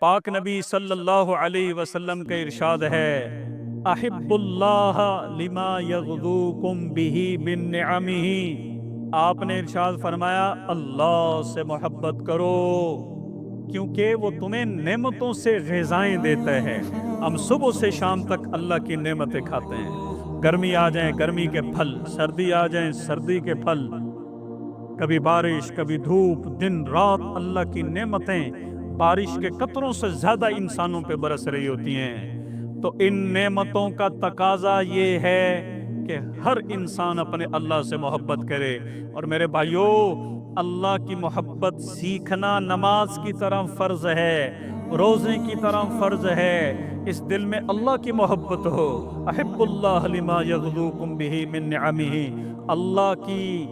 پاک نبی صلی اللہ علیہ وسلم کا ارشاد ہے، احب اللہ لما یغدوکم بہ من نعمہ۔ آپ نے ارشاد فرمایا اللہ سے محبت کرو کیونکہ وہ تمہیں نعمتوں سے غذائیں دیتا ہے۔ ہم صبح سے شام تک اللہ کی نعمتیں کھاتے ہیں، گرمی آ جائیں گرمی کے پھل، سردی آ جائیں سردی کے پھل، کبھی بارش کبھی دھوپ، دن رات اللہ کی نعمتیں بارش کے قطروں سے زیادہ انسانوں پہ برس رہی ہوتی ہیں۔ تو ان نعمتوں کا تقاضا یہ ہے کہ ہر انسان اپنے اللہ سے محبت کرے۔ اور میرے بھائیوں، اللہ کی محبت سیکھنا نماز کی طرح فرض ہے، روزے کی طرح فرض ہے۔ اس دل میں اللہ کی محبت ہو، احب اللہ لما یغدوکم بہ من نعمہ، اللہ کی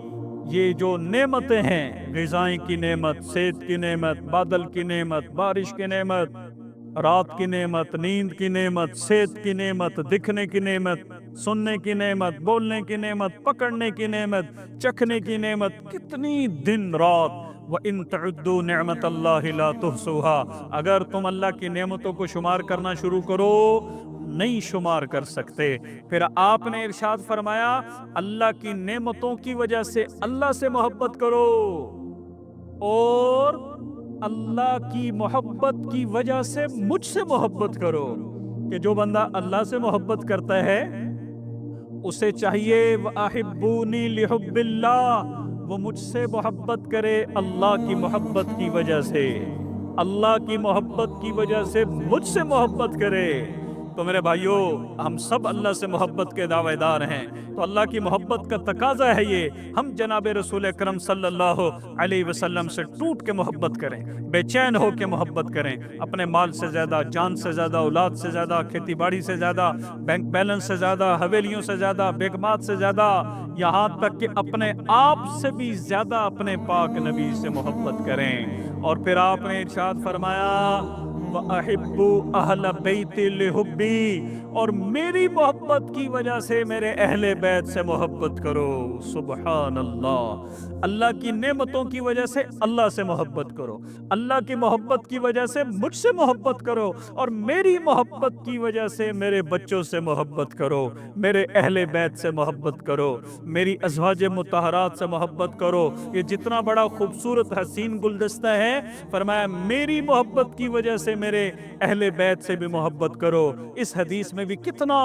یہ جو نعمتیں ہیں، غذائیں کی نعمت، صحت کی نعمت، بادل کی نعمت، بارش کی نعمت، رات کی نعمت، نیند کی نعمت، صحت کی نعمت، دکھنے کی نعمت، سننے کی نعمت، بولنے کی نعمت، پکڑنے کی نعمت، چکھنے کی نعمت، کتنی دن رات۔ وَإِن تَعُدُّوا نِعْمَةَ اللَّهِ لَا تُحْصُوهَا، اگر تم اللہ کی نعمتوں کو شمار کرنا شروع کرو نہیں شمار کر سکتے۔ پھر آپ نے ارشاد فرمایا اللہ کی نعمتوں کی وجہ سے اللہ سے محبت کرو، اور اللہ کی محبت کی وجہ سے مجھ سے محبت کرو۔ کہ جو بندہ اللہ سے محبت کرتا ہے اسے چاہیے وَأَحِبُّونِي لِحُبِّ اللَّهِ، وہ مجھ سے محبت کرے اللہ کی محبت کی وجہ سے، اللہ کی محبت کی وجہ سے مجھ سے محبت کرے۔ تو میرے بھائیوں، ہم سب اللہ سے محبت کے دعوے دار ہیں، تو اللہ کی محبت کا تقاضا ہے یہ ہم جناب رسول اکرم صلی اللہ علیہ وسلم سے ٹوٹ کے محبت کریں، بے چین ہو کے محبت کریں، اپنے مال سے زیادہ، جان سے زیادہ، اولاد سے زیادہ، کھیتی باڑی سے زیادہ، بینک بیلنس سے زیادہ، حویلیوں سے زیادہ، بیگمات سے زیادہ، یہاں تک کہ اپنے آپ سے بھی زیادہ اپنے پاک نبی سے محبت کریں۔ اور پھر آپ نے ارشاد فرمایا وَأَحِبُّوا أَهْلَ بَيْتِ لِحُبِّي، اور میری محبت کی وجہ سے میرے اہل بیت سے محبت کرو۔ سبحان اللہ، اللہ کی نعمتوں کی وجہ سے اللہ سے محبت کرو، اللہ کی محبت کی وجہ سے مجھ سے محبت کرو، اور میری محبت کی وجہ سے میرے بچوں سے محبت کرو، میرے اہل بیت سے محبت کرو، میری ازواج مطہرات سے محبت کرو۔ یہ جتنا بڑا خوبصورت حسین گلدستہ ہے، فرمایا میری محبت کی وجہ سے میرے اہل بیت سے بھی محبت کرو۔ اس حدیث میں بھی کتنا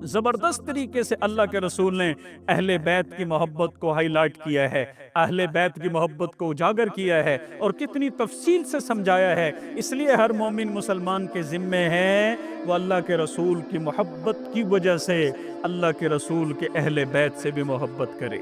زبردست طریقے سے اللہ کے رسول نے اہل بیت کی محبت کو ہائی لائٹ کیا ہے، اہل بیت کی محبت کو اجاگر کیا ہے، اور کتنی تفصیل سے سمجھایا ہے۔ اس لیے ہر مومن مسلمان کے ذمے ہے وہ اللہ کے رسول کی محبت کی وجہ سے اللہ کے رسول کے اہل بیت سے بھی محبت کرے۔